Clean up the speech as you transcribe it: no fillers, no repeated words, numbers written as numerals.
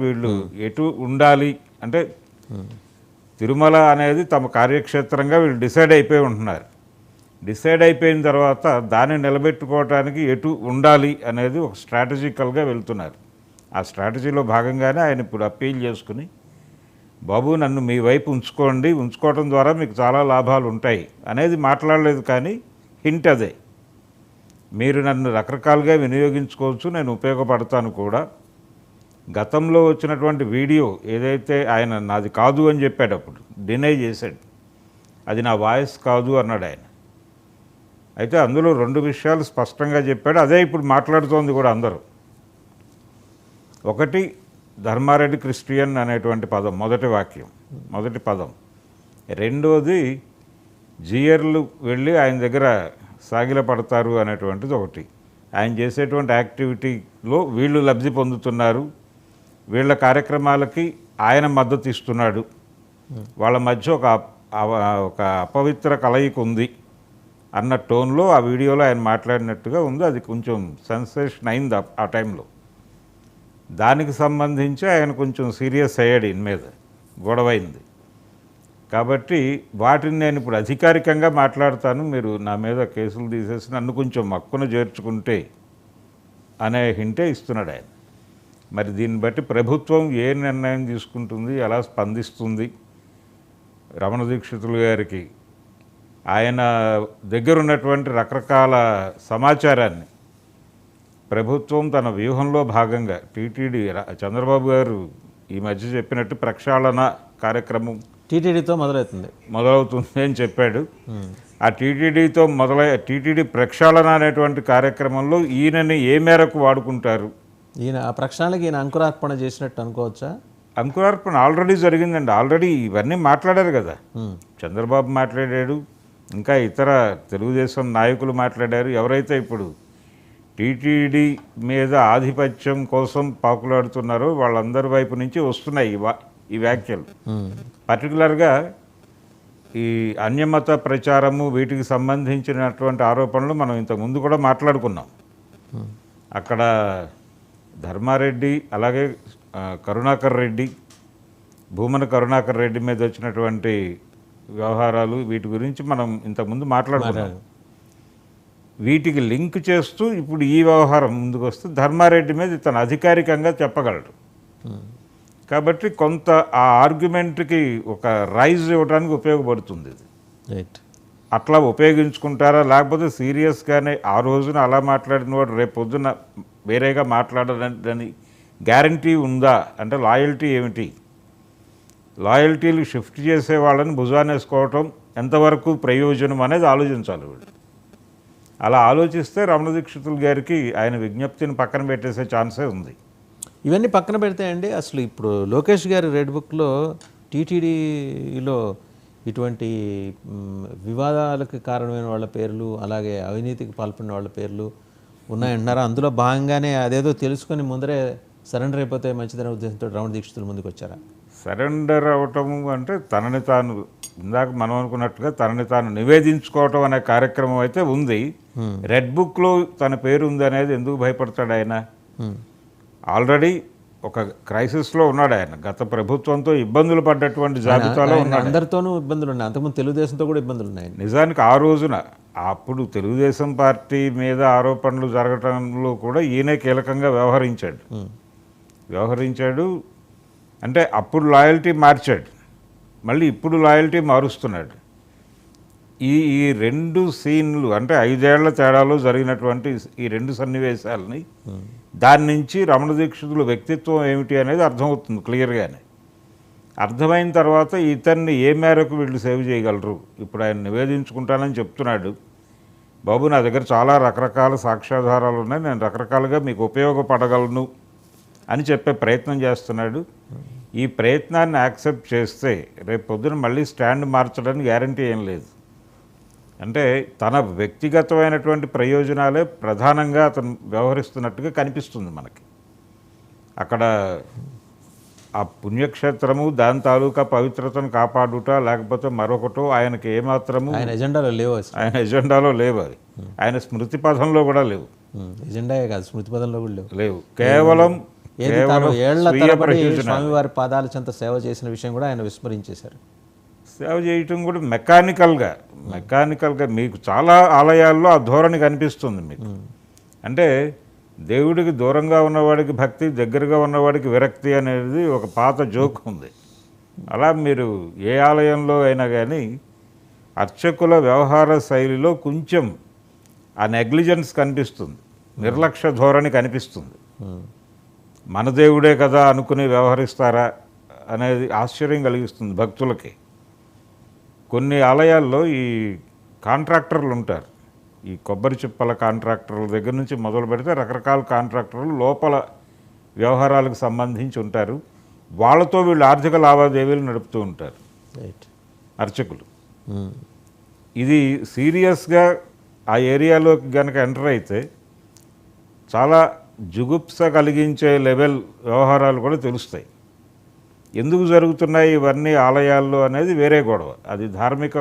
వీళ్ళు ఎటు ఉండాలి అంటే తిరుమల అనేది తమ కార్యక్షేత్రంగా వీళ్ళు డిసైడ్ అయిపోయి ఉంటున్నారు. డిసైడ్ అయిపోయిన తర్వాత దాన్ని నిలబెట్టుకోవడానికి ఎటు ఉండాలి అనేది ఒక స్ట్రాటజికల్గా వెళ్తున్నారు. ఆ స్ట్రాటజీలో భాగంగానే ఆయన ఇప్పుడు అప్పీల్ చేసుకుని, బాబు నన్ను మీ వైపు ఉంచుకోండి, ఉంచుకోవడం ద్వారా మీకు చాలా లాభాలు ఉంటాయి అనేది మాట్లాడలేదు. కానీ హింట్ అదే, మీరు నన్ను రకరకాలుగా వినియోగించుకోవచ్చు, నేను ఉపయోగపడతాను కూడా. గతంలో వచ్చినటువంటి వీడియో ఏదైతే ఆయన నాది కాదు అని చెప్పాడు, అప్పుడు డినై చేశాడు, అది నా వాయిస్ కాదు అన్నాడు ఆయన. అయితే అందులో 2 విషయాలు స్పష్టంగా చెప్పాడు. అదే ఇప్పుడు మాట్లాడుతోంది కూడా అందరూ. ఒకటి, ధర్మారెడ్డి క్రిస్టియన్ అనేటువంటి పదం, మొదటి పదం. రెండోది, జియర్లు వెళ్ళి ఆయన దగ్గర సాగిల పడతారు అనేటువంటిది ఒకటి. ఆయన చేసేటువంటి యాక్టివిటీలో వీళ్ళు లబ్ధి పొందుతున్నారు, వీళ్ళ కార్యక్రమాలకి ఆయన మద్దతు ఇస్తున్నాడు, వాళ్ళ మధ్య ఒక అపవిత్ర కలయిక ఉంది అన్న టోన్లో ఆ వీడియోలో ఆయన మాట్లాడినట్టుగా ఉంది. అది కొంచెం సెన్సేషన్ అయింది ఆ టైంలో. దానికి సంబంధించి ఆయన కొంచెం సీరియస్ అయ్యాడు, ఈయన మీద గొడవైంది. కాబట్టి వాటిని నేను ఇప్పుడు అధికారికంగా మాట్లాడతాను, మీరు నా మీద కేసులు తీసేసి నన్ను కొంచెం మక్కున చేర్చుకుంటే అనే హింటే ఇస్తున్నాడు ఆయన. మరి దీన్ని బట్టి ప్రభుత్వం ఏ నిర్ణయం తీసుకుంటుంది, ఎలా స్పందిస్తుంది? రమణ దీక్షితులు గారికి ఆయన దగ్గర ఉన్నటువంటి రకరకాల సమాచారాన్ని ప్రభుత్వం తన వ్యూహంలో భాగంగా టీటీడీ చంద్రబాబు గారు ఈ మధ్య చెప్పినట్టు ప్రక్షాళన కార్యక్రమం టీటీడీతో మొదలవుతుంది అని చెప్పాడు. ఆ టీటీడీ ప్రక్షాళన అనేటువంటి కార్యక్రమంలో ఈయనని ఏ మేరకు వాడుకుంటారు? ఈయన ఆ ప్రక్షాళనకి ఈయన అంకురార్పణ చేసినట్టు అనుకోవచ్చా? అంకురార్పణ ఆల్రెడీ జరిగిందండి. ఆల్రెడీ ఇవన్నీ మాట్లాడారు కదా, చంద్రబాబు మాట్లాడాడు, ఇంకా ఇతర తెలుగుదేశం నాయకులు మాట్లాడారు. ఎవరైతే ఇప్పుడు టీటీడీ మీద ఆధిపత్యం కోసం పాకులాడుతున్నారో వాళ్ళందరి వైపు నుంచి వస్తున్నాయి ఈ వ్యాఖ్యలు. పర్టికులర్గా ఈ అన్యమత ప్రచారము, వీటికి సంబంధించినటువంటి ఆరోపణలు మనం ఇంతకుముందు కూడా మాట్లాడుకున్నాం. అక్కడ ధర్మారెడ్డి, అలాగే భూమన కరుణాకర్ రెడ్డి మీద వచ్చినటువంటి వ్యవహారాలు, వీటి గురించి మనం ఇంతకుముందు మాట్లాడుకున్నాం. వీటికి లింక్ చేస్తూ ఇప్పుడు ఈ వ్యవహారం ముందుకు వస్తూ ధర్మారెడ్డి మీద ఇతను అధికారికంగా చెప్పగలడు. కాబట్టి కొంత ఆ ఆర్గ్యుమెంట్కి ఒక రైజ్ ఇవ్వడానికి ఉపయోగపడుతుంది ఇది. అట్లా ఉపయోగించుకుంటారా, లేకపోతే సీరియస్గానే ఆ రోజున అలా మాట్లాడిన వాడు రేపు పొద్దున వేరేగా మాట్లాడాలని గ్యారంటీ ఉందా? అంటే లాయల్టీ ఏమిటి? లాయల్టీలు షిఫ్ట్ చేసే వాళ్ళని భుజానేసుకోవటం ఎంతవరకు ప్రయోజనం అనేది ఆలోచించాలి వీళ్ళు. అలా ఆలోచిస్తే రమణ దీక్షితులు గారికి ఆయన విజ్ఞప్తిని పక్కన పెట్టేసే ఛాన్సే ఉంది. ఇవన్నీ పక్కన పెడితే అండి, అసలు ఇప్పుడు లోకేష్ గారి రెడ్ బుక్లో టీటీడీలో ఇటువంటి వివాదాలకు కారణమైన వాళ్ళ పేర్లు, అలాగే అవినీతికి పాల్పడిన వాళ్ళ పేర్లు ఉన్నాయంటున్నారా? అందులో భాగంగానే అదేదో తెలుసుకొని ముందరే సరెండర్ అయిపోతే మంచిదనే ఉద్దేశంతో రమణ దీక్షితులు ముందుకు వచ్చారా? సరెండర్ అవటము అంటే తనని తాను, ఇందాక మనం అనుకున్నట్టుగా తనని తాను నివేదించుకోవటం అనే కార్యక్రమం అయితే ఉంది. రెడ్ బుక్లో తన పేరు ఉంది అనేది ఎందుకు భయపడతాడు ఆయన? ఆల్రెడీ ఒక క్రైసిస్లో ఉన్నాడు ఆయన. గత ప్రభుత్వంతో ఇబ్బందులు పడ్డటువంటి జాబితాలో ఉన్నాడు. అందరితోనూ ఇబ్బందులు ఉన్నాయి, అంతకుముందు తెలుగుదేశంతో కూడా ఇబ్బందులు ఉన్నాయి. నిజానికి ఆ రోజున అప్పుడు తెలుగుదేశం పార్టీ మీద ఆరోపణలు జరగటంలో కూడా ఈయనే కీలకంగా వ్యవహరించాడు. అంటే అప్పుడు లాయల్టీ మార్చాడు, మళ్ళీ ఇప్పుడు లాయల్టీ మారుస్తున్నాడు. ఈ 2 సీన్లు అంటే 5 ఏళ్ల తేడాలో జరిగినటువంటి ఈ 2 సన్నివేశాలని, దాని నుంచి రమణ దీక్షితుల వ్యక్తిత్వం ఏమిటి అనేది అర్థమవుతుంది క్లియర్గానే. అర్థమైన తర్వాత ఇతన్ని ఏ మేరకు వీళ్ళు సేవ్ చేయగలరు? ఇప్పుడు ఆయన నివేదించుకుంటానని చెప్తున్నాడు. బాబు నా దగ్గర చాలా రకరకాల సాక్ష్యాధారాలు ఉన్నాయి, నేను రకరకాలుగా మీకు ఉపయోగపడగలను అని చెప్పే ప్రయత్నం చేస్తున్నాడు. ఈ ప్రయత్నాన్ని యాక్సెప్ట్ చేస్తే రేపు పొద్దున మళ్ళీ స్టాండ్ మార్చడానికి గ్యారంటీ ఏం లేదు. అంటే తన వ్యక్తిగతమైనటువంటి ప్రయోజనాలే ప్రధానంగా అతను వ్యవహరిస్తున్నట్టుగా కనిపిస్తుంది మనకి. అక్కడ ఆ పుణ్యక్షేత్రము, దాని తాలూకా పవిత్రతను కాపాడుట, లేకపోతే మరొకటో ఆయనకి ఏమాత్రము ఆయన ఎజెండాలో లేవు. అవి ఆయన స్మృతి పథంలో కూడా లేవు. ఎజెండాయే కాదు, స్మృతి పథంలో కూడా లేవు. కేవలం ఏది కేవలం తాను ఏళ్ల స్వీయ తరబడి ప్రయోజనాలు. స్వామివారి పాదాల చెంత సేవ చేసిన విషయం కూడా ఆయన విస్మరించేశారు. సేవ చేయటం కూడా మెకానికల్గా మీకు చాలా ఆలయాల్లో ఆ ధోరణి కనిపిస్తుంది మీకు. అంటే దేవుడికి దూరంగా ఉన్నవాడికి భక్తి, దగ్గరగా ఉన్నవాడికి విరక్తి అనేది ఒక పాత జోక్ ఉంది. అలా మీరు ఏ ఆలయంలో అయినా కానీ అర్చకుల వ్యవహార శైలిలో కొంచెం ఆ నెగ్లిజెన్స్ కనిపిస్తుంది, నిర్లక్ష్య ధోరణి కనిపిస్తుంది. మన దేవుడే కదా అనుకుని వ్యవహరిస్తారా అనేది ఆశ్చర్యం కలిగిస్తుంది భక్తులకి. కొన్ని ఆలయాల్లో ఈ కాంట్రాక్టర్లు ఉంటారు, ఈ కొబ్బరి చిప్పల కాంట్రాక్టర్ల దగ్గర నుంచి మొదలు పెడితే రకరకాల కాంట్రాక్టర్లు లోపల వ్యవహారాలకు సంబంధించి ఉంటారు. వాళ్ళతో వీళ్ళు ఆర్థిక లావాదేవీలు నడుపుతూ ఉంటారు రైట్. అర్చకులు. ఇది సీరియస్గా ఆ ఏరియాలోకి కనుక ఎంటర్ అయితే చాలా జుగుప్స కలిగించే లెవెల్ వ్యవహారాలు కూడా తెలుస్తాయి. ఎందుకు జరుగుతున్నాయి ఇవన్నీ ఆలయాల్లో అనేది వేరే గొడవ, అది ధార్మిక